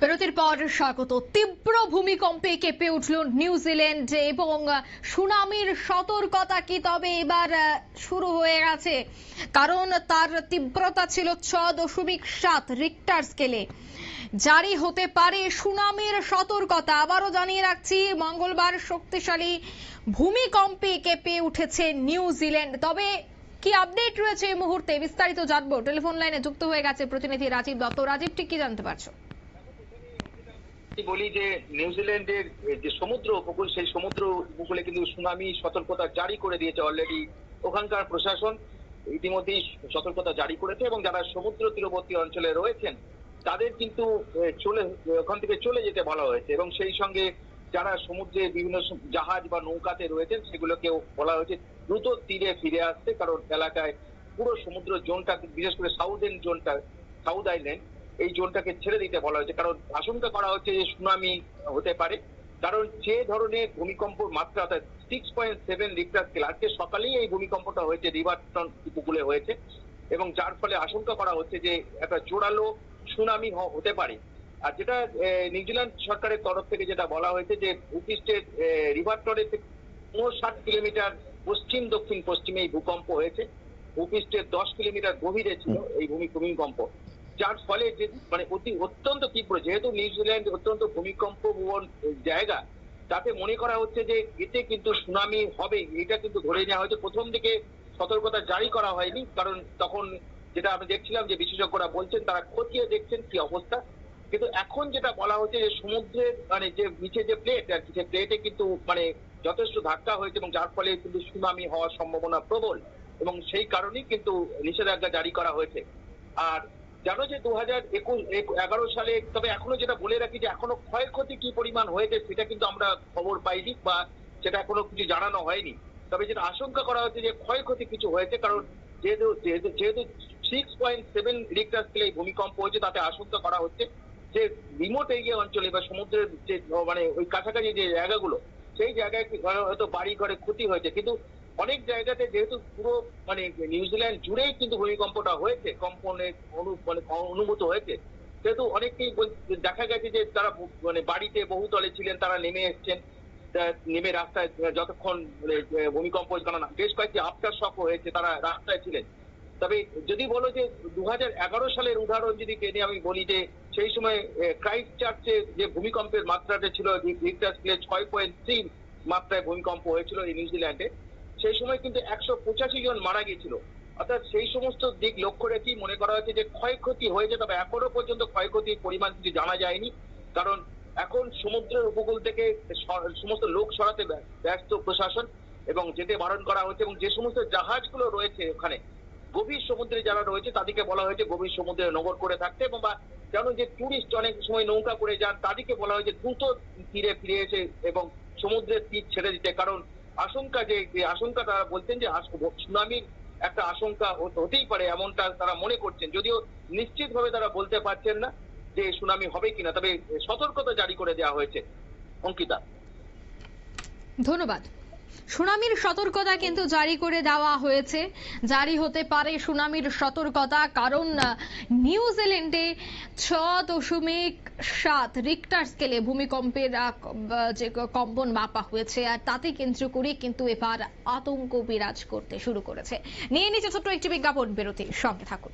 বিরতির পর স্বাগত। তীব্র ভূমিকম্পে কেঁপে উঠল নিউজিল্যান্ড এবং সুনামির সতর্কতা কি তবে এবার শুরু হয়ে গেছে, কারণ তার তীব্রতা ছিল 6.7 রিক্টার স্কেলে। জারি হতে পারে সুনামির সতর্কতা। আবারও জানিয়ে রাখছি, মঙ্গলবার শক্তিশালী ভূমিকম্পে কেঁপে উঠেছে নিউজিল্যান্ড। তবে কি আপডেট রয়েছে এই মুহূর্তে বিস্তারিত জানবো। টেলিফোন লাইনে যুক্ত হয়ে গেছে প্রতিনিধি রাজীব দত্ত। রাজীব, ঠিক কি জানতে পারছো? বলি যে নিউজিল্যান্ডের যে সমুদ্র উপকূল, সেই সমুদ্র উপকূলে কিন্তু সুনামি সতর্কতা জারি করে দিয়েছে অলরেডি। ওখানকার প্রশাসন ইতিমধ্যেই সতর্কতা জারি করেছে এবং যারা সমুদ্র তীরবর্তী অঞ্চলে রয়েছেন তাদের কিন্তু ওখান থেকে চলে যেতে বলা হয়েছে। এবং সেই সঙ্গে যারা সমুদ্রে বিভিন্ন জাহাজ বা নৌকাতে রয়েছেন সেগুলোকেও বলা হয়েছে দ্রুত তীরে ফিরে আসতে, কারণ এলাকায় পুরো সমুদ্র জোনটা, বিশেষ করে সাউদার্ন জোনটা, সাউথ আইল্যান্ড, এই জোনটাকে ছেড়ে দিতে বলা হয়েছে। কারণ আশঙ্কা করা হচ্ছে যে সুনামি হতে পারে, কারণ যে ধরনের ভূমিকম্প মাত্রা, অর্থাৎ 6.7 রিক্টার স্কেল, আজকে সকালেই এই ভূমিকম্পটা হয়েছে, রিভারটন উপকূলে হয়েছে, এবং যার ফলে আশঙ্কা করা হচ্ছে যে একটা জোরালো সুনামি হতে পারে। আর যেটা নিউজিল্যান্ড সরকারের তরফ থেকে যেটা বলা হয়েছে যে ভূপৃষ্ঠের রিভারটনের 60 কিলোমিটার পশ্চিম দক্ষিণ পশ্চিমে এই ভূকম্প হয়েছে। ভূপৃষ্ঠের 10 কিলোমিটার গভীরে ছিল এই ভূমিকম্প, যার ফলে যে মানে অত্যন্ত তীব্র, যেহেতু নিউজিল্যান্ড অত্যন্ত ভূমিকম্প প্রবণ জায়গা, তাতে মনে করা হচ্ছে যে এতে কিন্তু সুনামি হবে, এটা কিন্তু ধরে নেওয়া হয়েছে। প্রথম দিকে সতর্কতা জারি করা হয়নি, কারণ তখন যেটা আমি দেখছিলাম যে বিশেষজ্ঞরা বলছেন তারা খতিয়ে দেখছেন কি অবস্থা। কিন্তু এখন যেটা বলা হচ্ছে যে সমুদ্রের মানে যে নিচে যে প্লেট আর কি, সে প্লেটে কিন্তু মানে যথেষ্ট ধাক্কা হয়েছে এবং যার ফলে কিন্তু সুনামি হওয়ার সম্ভাবনা প্রবল, এবং সেই কারণেই কিন্তু নিষেধাজ্ঞা জারি করা হয়েছে। আর জানো যে 2011 সালে, তবে এখনো যেটা বলে রাখি যে এখনো ক্ষয়ক্ষতি কি পরিমাণ হয়েছে সেটা কিন্তু আমরা খবর পাইনি বা সেটা এখনো কিছু জানানো হয়নি। তবে যেটা আশঙ্কা করা হচ্ছে যে ক্ষয়ক্ষতি কিছু হয়েছে, কারণ যেহেতু 6.7 রিক্টার স্কেলে ভূমিকম্প হয়েছে, তাতে আশঙ্কা করা হচ্ছে যে রিমোট এরিয়া অঞ্চলে বা সমুদ্রের যে মানে ওই কাছাকাছি যে জায়গাগুলো, সেই জায়গায় হয়তো বাড়ি ঘরে ক্ষতি হয়েছে। কিন্তু অনেক জায়গাতে যেহেতু পুরো মানে নিউজিল্যান্ড জুড়েই কিন্তু ভূমিকম্পটা হয়েছে, কম্পনের অনুভূত হয়েছে, সেহেতু অনেককেই দেখা গেছে যে তারা মানে বাড়িতে বহুতলে ছিলেন, তারা নেমে এসছেন, নেমে রাস্তায় যতক্ষণ ভূমিকম্প হয়েছে, কারণ বেশ কয়েকটি আফটার শক হয়েছে, তারা রাস্তায় ছিলেন। তবে যদি বলো যে 2011 সালের উদাহরণ যদি টেনে আমি বলি যে সেই সময় ক্রাইস্ট চার্চে যে ভূমিকম্পের মাত্রাটা ছিল রিক্টার স্কেলে 6.3 মাত্রায় ভূমিকম্প হয়েছিল এই নিউজিল্যান্ডে, সেই সময় কিন্তু 185 জন মারা গিয়েছিল। অর্থাৎ সেই সমস্ত দিক লক্ষ্য রেখেই মনে করা হয়েছে যে ক্ষয়ক্ষতি হয়েছে, তবে এখনো পর্যন্ত ক্ষয়ক্ষতির পরিমাণ কিছু জানা যায়নি, কারণ এখন সমুদ্রের উপকূল থেকে সমস্ত লোক সরাতে ব্যস্ত প্রশাসন এবং যেতে বারণ করা হয়েছে। এবং যে সমস্ত জাহাজগুলো রয়েছে ওখানে গভীর সমুদ্রে যারা রয়েছে তাদেরকে বলা হয়েছে গভীর সমুদ্রে নগর করে থাকতে, এবং বা যেন যে টুরিস্ট অনেক সময় নৌকা করে যান তাদেরকে বলা হয়েছে দ্রুত তীরে ফিরে এসে এবং সমুদ্রের তীর ছেড়ে দিতে। কারণ আশঙ্কা যে আশঙ্কা তারা বলছেন যে সুনামির একটা আশঙ্কা হতেই পারে, এমনটা তারা মনে করছেন, যদিও নিশ্চিতভাবে তারা বলতে পারছেন না যে সুনামি হবে কিনা, তবে সতর্কতা জারি করে দেওয়া হয়েছে। অঙ্কিতা, ধন্যবাদ। সুনামির সতর্কতা কিন্তু জারি করে দেওয়া হয়েছে, জারি হতে পারে সুনামির সতর্কতা, কারণ নিউজিল্যান্ডে 6.7 রিক্টার স্কেলে ভূমিকম্পের যে কম্পন মাপা হয়েছে, আর তাতে কেন্দ্র করে কিন্তু এবার আতঙ্ক বিরাজ করতে শুরু করেছে। নিয়ে নিচ্ছে ছোট্ট একটি বিজ্ঞাপন বিরতি, সঙ্গে থাকুন।